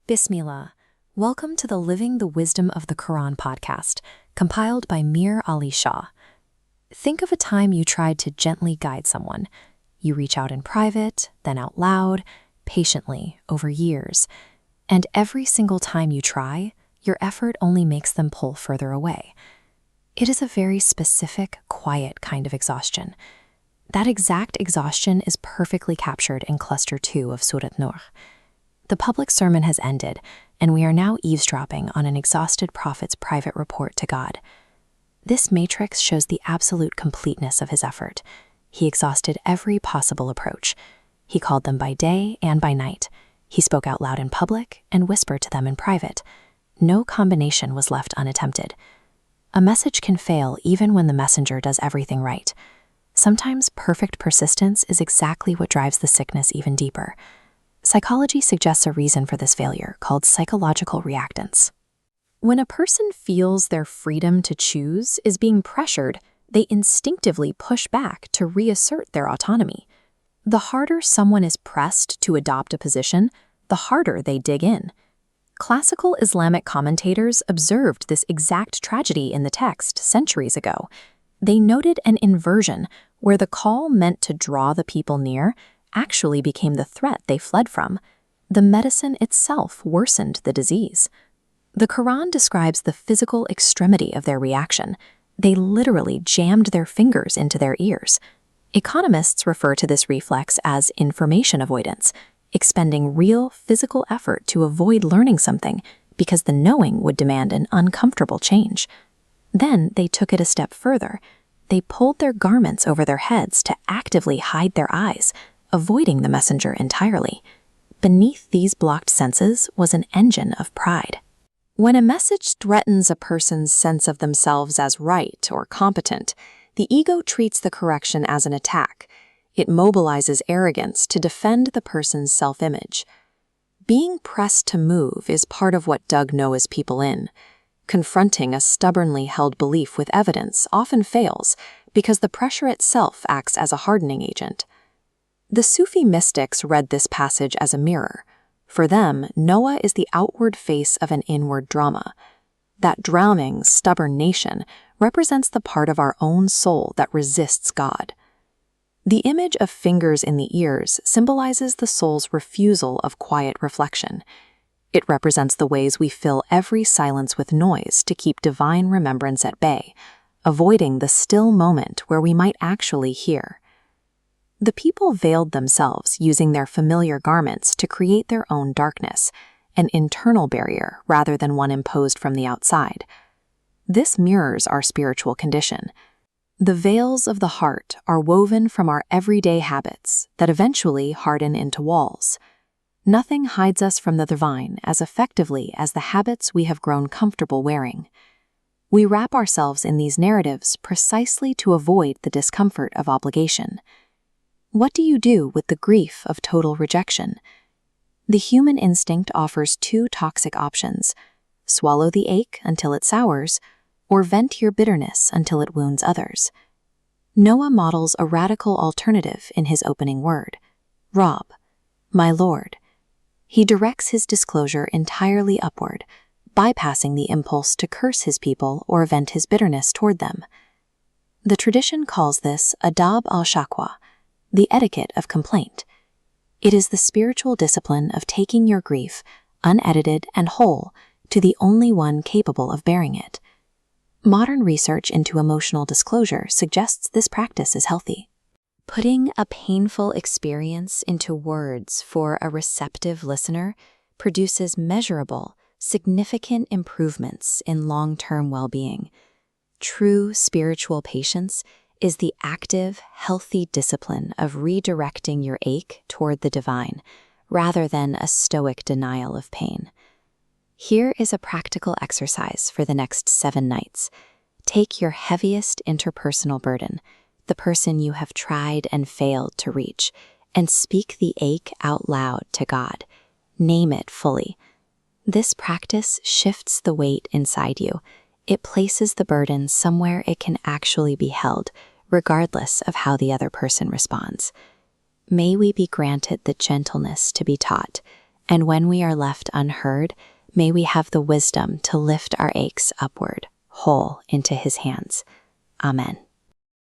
Bismillah. Welcome to the Living the Wisdom of the Qur'an podcast, compiled by Mir Ali Shah. Think of a time you tried to gently guide someone. You reach out in private, then out loud, patiently, over years. And every single time you try, your effort only makes them pull further away. It is a very specific, quiet kind of exhaustion. That exact exhaustion is perfectly captured in Cluster 2 of Sūrat Nur. The public sermon has ended, and we are now eavesdropping on an exhausted prophet's private report to God. This matrix shows the absolute completeness of his effort. He exhausted every possible approach. He called them by day and by night. He spoke out loud in public and whispered to them in private. No combination was left unattempted. A message can fail even when the messenger does everything right. Sometimes perfect persistence is exactly what drives the sickness even deeper. Psychology suggests a reason for this failure called psychological reactance. When a person feels their freedom to choose is being pressured, they instinctively push back to reassert their autonomy. The harder someone is pressed to adopt a position, the harder they dig in. Classical Islamic commentators observed this exact tragedy in the text centuries ago. They noted an inversion where the call meant to draw the people near actually became the threat they fled from. The medicine itself worsened the disease. The Qur'an describes the physical extremity of their reaction. They literally jammed their fingers into their ears. Economists refer to this reflex as information avoidance, expending real physical effort to avoid learning something because the knowing would demand an uncomfortable change. Then they took it a step further. They pulled their garments over their heads to actively hide their eyes, avoiding the messenger entirely. Beneath these blocked senses was an engine of pride. When a message threatens a person's sense of themselves as right or competent, the ego treats the correction as an attack. It mobilizes arrogance to defend the person's self-image. Being pressed to move is part of what dug Noah's people in. Confronting a stubbornly held belief with evidence often fails because the pressure itself acts as a hardening agent. The Sufi mystics read this passage as a mirror. For them, Noah is the outward face of an inward drama. That drowning, stubborn nation represents the part of our own soul that resists God. The image of fingers in the ears symbolizes the soul's refusal of quiet reflection. It represents the ways we fill every silence with noise to keep divine remembrance at bay, avoiding the still moment where we might actually hear. The people veiled themselves using their familiar garments to create their own darkness, an internal barrier rather than one imposed from the outside. This mirrors our spiritual condition. The veils of the heart are woven from our everyday habits that eventually harden into walls. Nothing hides us from the divine as effectively as the habits we have grown comfortable wearing. We wrap ourselves in these narratives precisely to avoid the discomfort of obligation. What do you do with the grief of total rejection? The human instinct offers two toxic options: swallow the ache until it sours, or vent your bitterness until it wounds others. Noah models a radical alternative in his opening word, Rob, my Lord. He directs his disclosure entirely upward, bypassing the impulse to curse his people or vent his bitterness toward them. The tradition calls this adab al-shakwa, the etiquette of complaint. It is the spiritual discipline of taking your grief, unedited and whole, to the only one capable of bearing it. Modern research into emotional disclosure suggests this practice is healthy. Putting a painful experience into words for a receptive listener produces measurable, significant improvements in long-term well-being. True spiritual patience is the active, healthy discipline of redirecting your ache toward the divine, rather than a stoic denial of pain. Here is a practical exercise for the next 7 nights. Take your heaviest interpersonal burden, the person you have tried and failed to reach, and speak the ache out loud to God. Name it fully. This practice shifts the weight inside you. It places the burden somewhere it can actually be held, regardless of how the other person responds. May we be granted the gentleness to be taught And when we are left unheard, may we have the wisdom to lift our aches upward, whole into his hands. Amen.